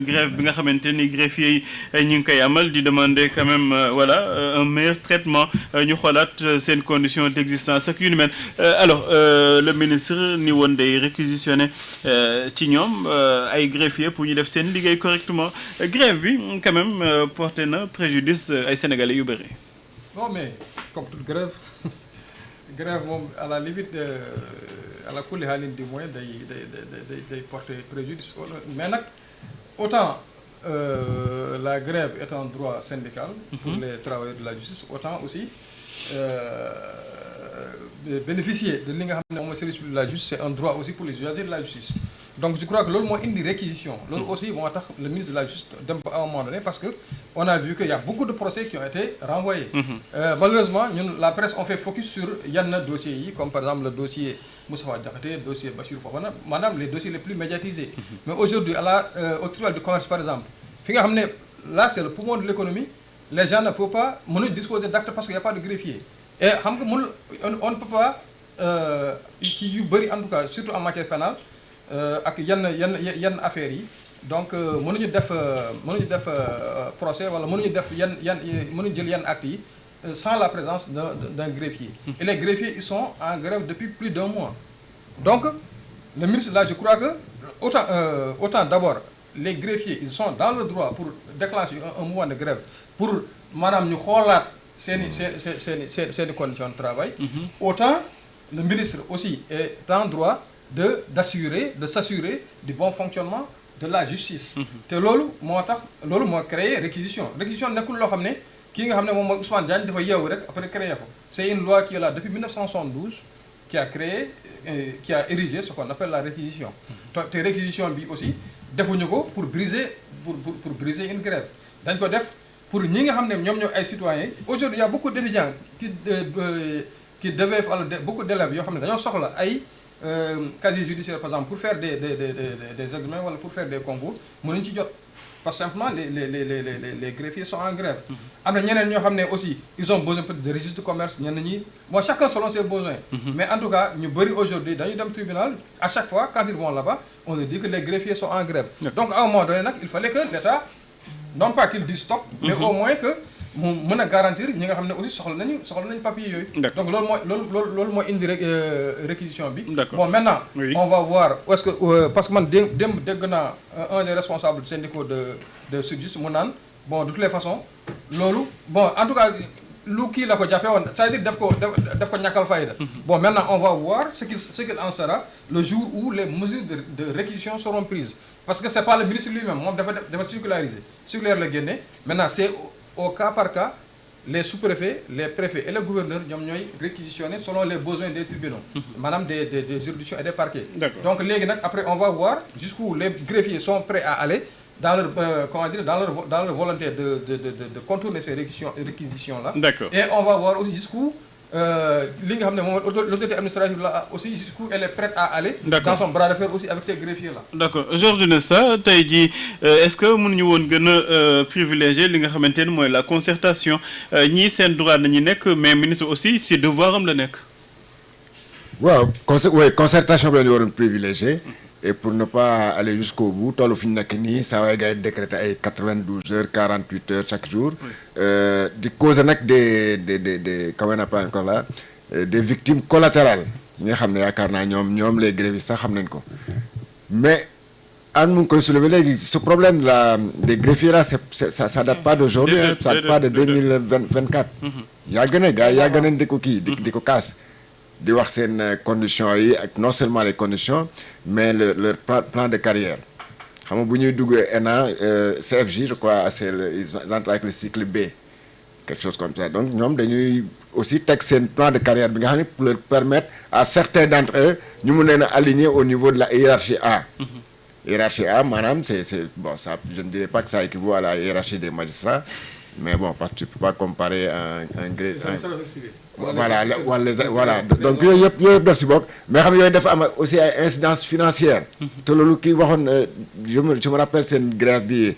grève bi nga xamante ni greffier yi ñu ngi koy amal di demander quand même voilà un meilleur traitement ñu xoolaat seen condition d'existence ak yu ni mel alors le ministre ni woon day réquisitionner ci ñoom ay greffier pour ñu def seen liggéey correctement grève bi quand même porté na préjudice ay sénégalais yu bëri. non mais comme toute grève grève moom à la limite à la kulli haalin du moins day porter préjudice mais nag autant la grève est un droit syndical pour les travailleurs de la justice, autant aussi bénéficier de li nga xam ne moom service public de la justice, c'est un droit aussi pour les usagers de la justice. Donc je crois que loolu moo indi réquisition loolu aussi moo tax le ministre de la justice dem ba à un moment donné parce que on a vu que y a beaucoup de procès qui ont été renvoyés. Malheureusement ñun la presse on fait focus sur yenn dossiers yi comme par exemple le dossier Moustapha Diakhaté, dossier Bassirou Fofana, maanaam les dossiers les plus médiatisés. Mais aujourd'hui au tribunal du commerce par exemple fi nga xam ne là c'est le poumon de l'économie, les gens ne peuvent pas mënuñ disposer d'actes parce qu'il y a pas de greffier et xam nga mënul on ne peut pas ci yu bëri en tout cas surtout en matière pénale ak yenn affaires yi donc mënuñu def procès wala mënuñu def mënuñu jël yenn actes yi sans la présence d'un greffier. Et les greffiers ils sont en grève depuis plus d'un mois. Donc le ministre là je crois que autant d'abord les greffiers ils sont dans le droit pour déclencher un mouvement de grève pour maanaam ñu xoolaat seeni conditions de travail. Autant le ministre aussi est en droit de s'assurer du bon fonctionnement de la justice. te loolu moo créé réquisition nekkul loo xam ne kii nga xam ne moom mooy Ousmane Diagne dafa yeewu rek après créé ko. C'est une loi qui est là depuis 1972 qui a créé qui a érigé ce qu'on appelle la réquisition. te réquisition bi aussi defuñu ko pour briser une grève dañ ko def pour ñi nga xam ne ñoom ñoo ay citoyens. Aujourd'hui il y a beaucoup d'étudiants qui devaient beaucoup d'élèves yoo xam ne dañoo soxla ay casier judiciaire par exemple pour faire des examens wala pour faire des concours mënuñ ci jot parce que simplement les greffiers sont en grève. am na ñeneen ñoo xam ne aussi ils ont besoin peut-être de registre de commerce ñenn ñi bon chacun selon ses besoins. Mais en tout cas ñu bëri aujourd'hui dañuy dem tribunal à chaque fois quand ils vont là-bas on leur dit que les greffiers sont en grève. Donc à un moment donné nag il fallait que l'État non pas qu'il dise stop mais au moins que mu mën a garantir ñi nga xam ne aussi soxla nañu papier yooyu. Donc loolu mooy indi réquisition bi. Bon maintenant on va voir est-ce que parce que man dégg naa un des responsables syndicaux de SYTJUST mu naan bon de toutes les façons loolu bon en tout cas lu kii la ko jàppee woon c'est-à-dire def ko ñàkkal fayda. Bon maintenant on va voir ce qu'il en sera le jour où les mesures de réquisition seront prises parce que c'est pas le ministre lui-même moom dafa circulaire la génne maintenant c'est au cas par cas les sous-préfets les préfets et les gouverneurs ñoom ñooy réquisitionner selon les besoins des tribunaux maanaam des juridictions et des parquets. Donc léegi nag après on va voir jusqu'où les greffiers sont prêts à aller dans leur dans leur volonté de contourner ces réquisitions là. Et on va voir aussi jusqu'où li nga xam ne moom l'autorité administrative là aussi jusqu'où elle est prête à aller. Dans son bras de fer aussi avec ces greffiers là. D'accord Georges Nessa tey jii est-ce que mënuñu woon gën a privilégier li nga xamante ne mooy la concertation ñii seen droit nañu nekk mais ministre aussi ci devoir am la nekk. waaw concertation bi la ñu waroon privilégier et pour ne pas aller jusqu'au bout tollu fi ñu nekk nii saa waay gars yi décrété ay 92 heures 48 heures chaque jour di causer nag des comment on appelle encore là des victimes collatérales yi nga xam ne yaakaar naa ñoom les grévistes sax xam nañ ko mais an mu ngi koy soulever léegi ce problème des greffiers là ça date pas d'aujourd'hui ça date pas de 2024 yàgg na gars yi yàgg nañ di ko di ko kaas di wax seen conditions yi ak non seulement les conditions mais leur plan de carrière xam nga bu ñuy dugg ENA CFJ je crois ils entrent avec le cycle B quelque chose comme ça donc ñoom dañuy aussi teg seen plan de carrière bi nga xam ne pour leur permettre à certains d'entre eux ñu mun leen a aligner au niveau de la hiérarchie A. Hiérarchie A maanaam c'est bon ça je ne dirais pas que ça équivaut à la hiérarchie des magistrats mais bon parce que tu peux pas comparer un grade voilà donc yooyu yëpp def si bokk mais xam yooyu dafa am aussi ay incidences financières te loolu kii waxoon je me rappelle seen grève bi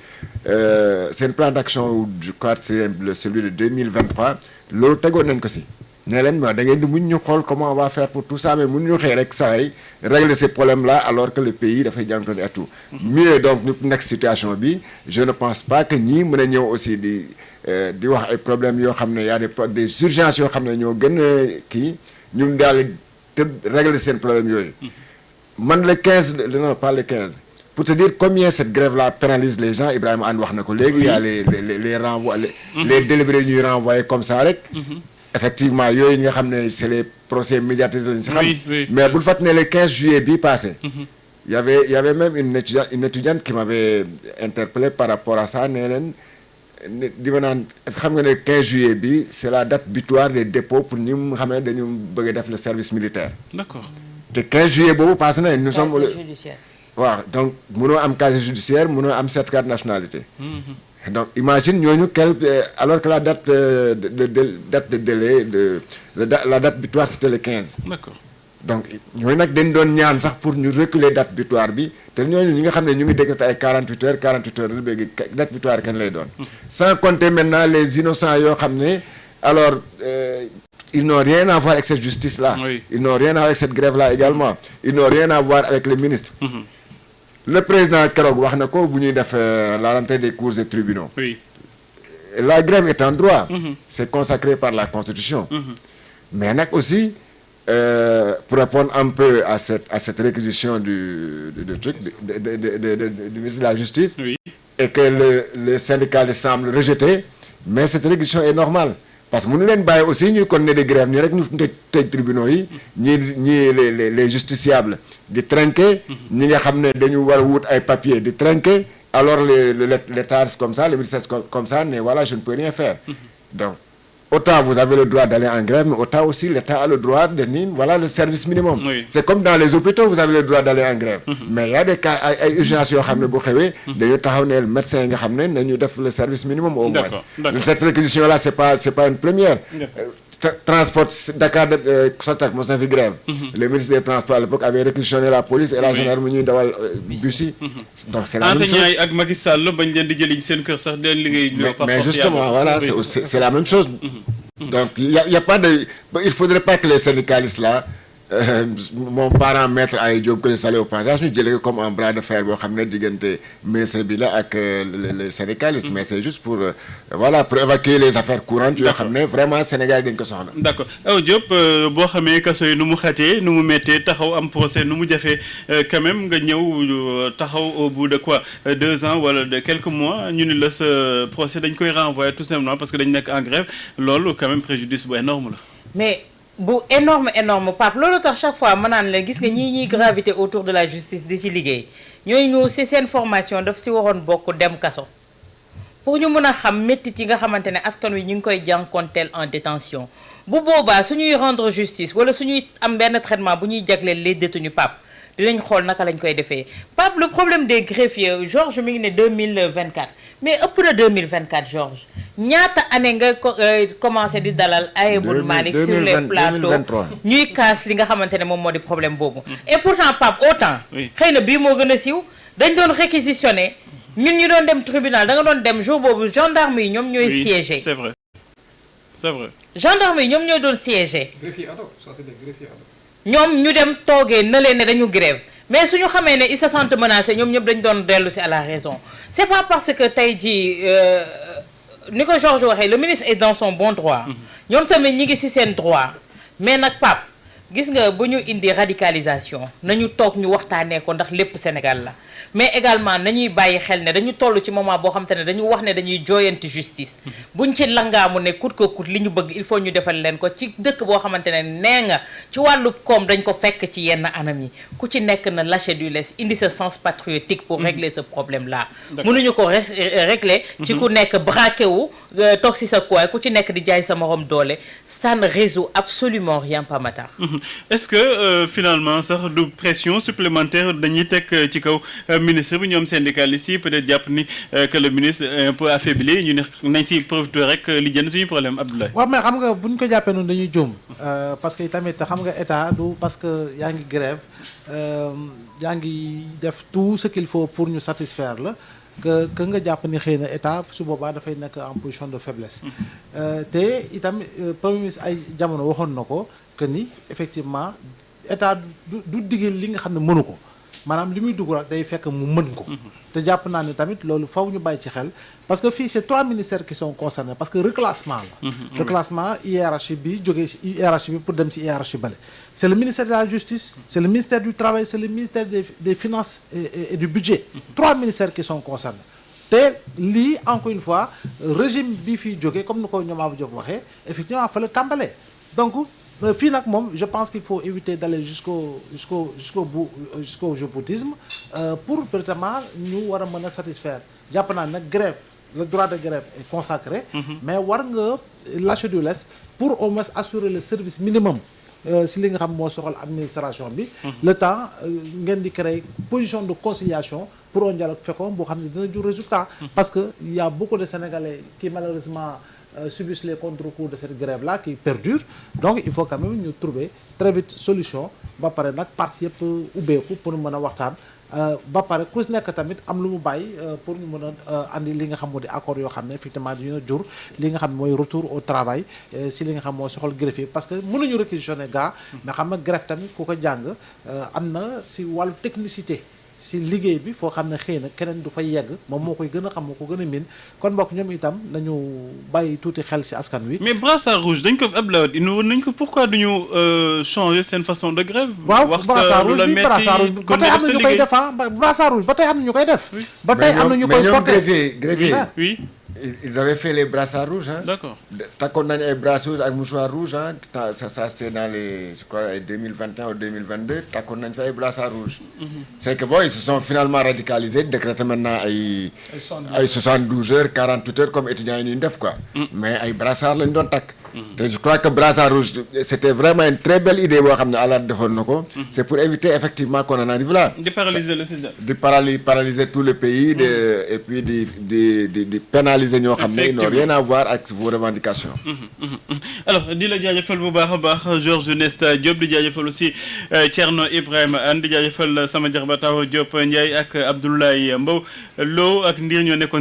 seen plan d'action je crois que c'est celui de 2023 loolu tegoon nañ ko si ne leen da ngeen di mun ñu xool comment on va faire pour tout ça mais mun ñu xëy rek saa yi régler ces problèmes là alors que le pays dafay jànkuwante et tout. mieux donc ñu nekk situation bi je ne pense pas que ñii mën a ñëw aussi di wax ay problèmes yoo xam ne y a des urgences yoo xam ne ñoo gën a kii ñun daal te régler seen problème yooyu. man le 15 non pas le 15. pour te dire combien cette grève là pénalise les gens Ibrahima Anne wax na ko léegi. il y a les renvois les délibérés ñuy renvoyer comme ça rek. effectivement yooyu nga xam ne c'est les procès médiatisés lañu si xam. mais bul fàttali ne le 15 juillet bii passé. y avait même une étudiante qui m'avait interpellé par rapport à ça nee leen di ma naan est-ce que xam nga ne 15 juillet bi c'est la date butoir des dépôts pour ñi mu xam ne dañu bëgg a def le service militaire. D'accord. te 15 juillet boobu passé na nous sommes. judiciaire. waaw donc mënoo am casier judiciaire mënoo am certificat de nationalité. donc imagine ñooñu alors que la date de délai la date butoir c'était le 15. D'accord. donc ñooñu nag dañ doon ñaan sax pour ñu reculer date butoir bi te ñooñu ñi nga xam ne ñu ngi décréter ay 48 heures la léegi date butoir kenn lay doon. sans compter maintenant les innocents yoo xam ne alors ils n'ont rien à voir avec cette justice là. Oui. Ils n'ont rien à voir avec cette grève là également. Ils n'ont rien à voir avec le ministre. Le président keroog wax na ko bu ñuy def la rentrée des cours et tribunaux. Oui. La grève est en droit. C'est consacré par la Constitution. Mais nag aussi pour répondre un peu à cette réquisition du ministre de la Justice. Oui. Et que le syndicaliste semble rejeter, mais cette réquisition est normale. parce que mënu leen bàyyi aussi ñuy continuer de grève nii rek ñu tëj tribunaux yi ñii les justiciables di trinquer ñi nga xam ne dañu war a wut ay papiers di trinquer alors l'État comme ça le ministère comme ça ne voilà je ne peux rien faire donc autant vous avez le droit d'aller en grève mais autant aussi l'État a le droit de dire voilà le service minimum. Oui. C'est comme dans les hôpitaux vous avez le droit d'aller en grève. Mais il y a des cas ay urgences yoo xam ne bu xewee dañu taxaw ne médecin yi nga xam ne nañu def le service minimum au moins. D'accord. Cette réquisition là c'est pas une première. Transport Dakar Sotak mos na fi grève. Le ministre des Transports à l'époque avait réquisitionné la police et la gendarmerie ñuy dawal bus yi. Donc c'est la même chose. enseignants yi ak Macky Sall bañ leen di jëli seen kër sax den liggéey. Mais justement voilà c'est la même chose. Donc il y a pas de il faudrait pas que les syndicalistes là mon parent maître Aïe Diop que je salue au passage ñu jëlee comme un bras de fer boo xam ne diggante ministre bi la ak les syndicalistes mais c'est juste pour voilà pour évacuer les affaires courantes yoo xam ne vraiment Sénégal dañ ko soxla. D'accord Awa Diop boo xamee kaso yi nu mu xatee nu mu méttee taxaw am procès nu mu jafee quand même nga ñëw taxaw au bout de quoi 2 ans wala de quelques mois ñu ni la sa procès dañ koy renvoyer tout simplement parce que dañ nekk en grève loolu quand même préjudice bu énorme la. Mais bu énorme Pape loolu tax chaque fois ma naan la gis nga ñii gravité autour de la justice di ci liggéey ñooy ñëw ci seen formation daf ci waroon bokk dem kaso pour ñu mën a xam métti yi nga xamante ne askan wi ñu ngi koy jànkonteel en détention bu boobaa suñuy rendre justice wala suñuy am benn traitement bu ñuy jagleel les détenus Pape dinañ xool naka lañ koy defee Pape le problème des greffiers Georges mi ngi ne 2024 mais ëpp na 2024 Georges ñaata année nga commencé di dalal Ayeboul Malick sur les plateaux ñuy kaas li nga xamante ne moom moo di problème boobu et pourtant Pape autant xëy na bii moo gën a siiw dañ doon réquisitionné ñun ñu doon dem tribunal da nga doon dem jour boobu gendarme yi ñoom ñooy siégé c'est vrai gendarme yi ñoom ñooy doon siégé greffier ad hoc ça c'est des greffiers ad hoc ñoom ñu dem toogee na leen ne dañu grève mais suñu xamee ne ils se sentent menacés ñoom ñëpp dañ doon dellu si à la raison c'est pas parce que tey jii ni ko Georges waxee le ministre est dans son bon droit ñoom tamit ñi ngi ci seen droit mais nag Pape gis nga bu ñu indi radicalisation nañu toog ñu waxtaanee ko ndax lépp Sénégal la mais également nañuy bàyyi xel ne dañu toll ci moment boo xam te ne dañu wax ne dañuy jooyanti justice buñ ci langaamu ne coûte que coûte li ñu bëgg il faut ñu defal leen ko ci dëkk boo xamante ne nee nga ci wàllu koom dañ ko fekk ci yenn anam yi ku ci nekk na lâcher du lest indi ce sens patriotique pour régler ce problème là mënuñu ko régler ci ku nekk braqué wu toog si sa coin ku ci nekk di jaay sa morom doole ça ne résout absolument rien Pape Matar. Est-ce que finalement sax du pression supplémentaire dañuy teg ci kaw ministre bi ñoom syndicalistes yi peut-être jàpp ni que le ministre est un peu affaibli ñu ne nañ si profiter rek li jënd suñu problème Abdoulaye. waaw mais xam nga buñ ko jàppee noonu dañuy juum parce que tamit xam nga état du parce que yaa ngi grève yaa ngi def tout ce qu'il faut pour ñu satisfaire la que nga jàpp ni xëy na état su boobaa dafay nekk en position de faiblesse. te itam premier ministre ay jamono waxoon na ko que ni effectivement état du digal li nga xam ne mënu ko maanaam li muy dugg rek day fekk mu mën ko. te jàpp naa ne tamit loolu faw ñu bàyyi ci xel parce que fii c'est 3 ministères qui sont concernés parce que reclassement la. reclassement hiérarchie bi jógee ci hiérarchie bi pour dem ci hiérarchie bale. c'est le ministère de la justice c'est le ministère du travail c'est le ministère des finances et du budget. 3 ministères qui sont concernés. te lii encore une fois régime bi fii jógee comme ni ko ñoom Abou Diop waxee effectivement fa la tàmbalee donc fii nag moom je pense qu'il faut éviter d'aller jusqu'au bout jusqu'au joboutisme pour véritablement ñu war a mën a satisfaire jàpp naa nag grève le droit de grève est consacré mais war nga lâcher du lest pour au moins assurer le service minimum si li nga xam moo soxal administration bi le temps ngeen di créer position de conciliation pour un dialogue fécond boo xam ne dina jur résultat parce que il y a beaucoup de Sénégalais qui malheureusement subissent les contre-coups de cette grève-là qui perdure donc il faut quand même ñu trouver très vite solution ba pare nag parti yëpp ubbeeku pour mën a waxtaan ba pare ku nekk tamit am lu mu bàyyi pour ñu mën a andi li nga xam moo di accord yoo xam ne effectivement dina jur li nga xam ne mooy retour au travail si li nga xam moo soxal greffier parce que mënuñu réquisitionner gars mais xam nga greffe tamit ku ko jàng am na si wàllu technicité si liggéey bi foo xam ne xëy na keneen du fay yegg moom moo koy gën a xam moo ko gën a miin kon mbokk ñoom itam nañu bàyyi tuuti xel si askan wi. mais brassard rouge dañ ko fi Abdoulaye Wade indi woon nañ ko pourquoi duñu changer seen façon de grève. waaw brassard rouge bi brassard rouge ba tey am na ñu koy def brassard rouge ba tey am na ñu koy def. ba tey am na ñu koy porté greffier oui. Ils avaient fait les brassards rouges hein. D'accord. Takkoon nañu ay brassards rouges ak mouchoirs rouges hein. Ça c'était dans les je crois 2021 ou 2022 takkoon nañu fa ay brassards rouges. C'est que bon ils se sont finalement radicalisés décrété maintenant ay 72 heures 48 heures comme étudiants yi ñu def quoi. mais ay brassards lañu doon takk. te je crois que brassard rouge c'était vraiment une très belle idée boo xam ne Alade defoon na ko. c'est pour éviter effectivement qu'on en arrive là. de paralyser le système. de paralyser tout le pays et puis de pénaliser ñoo xam ne ils n'ont rien à voir avec vos revendications. alors di la jaajëfal bu baax a baax Georges Nesta Diop di jaajëfal aussi Thierno Ibrahima Anne di jaajëfal sama jaxbataaw Diop Ndiaye ak Abdoulaye Mbow Lo ak Ndir ñoo nekkoon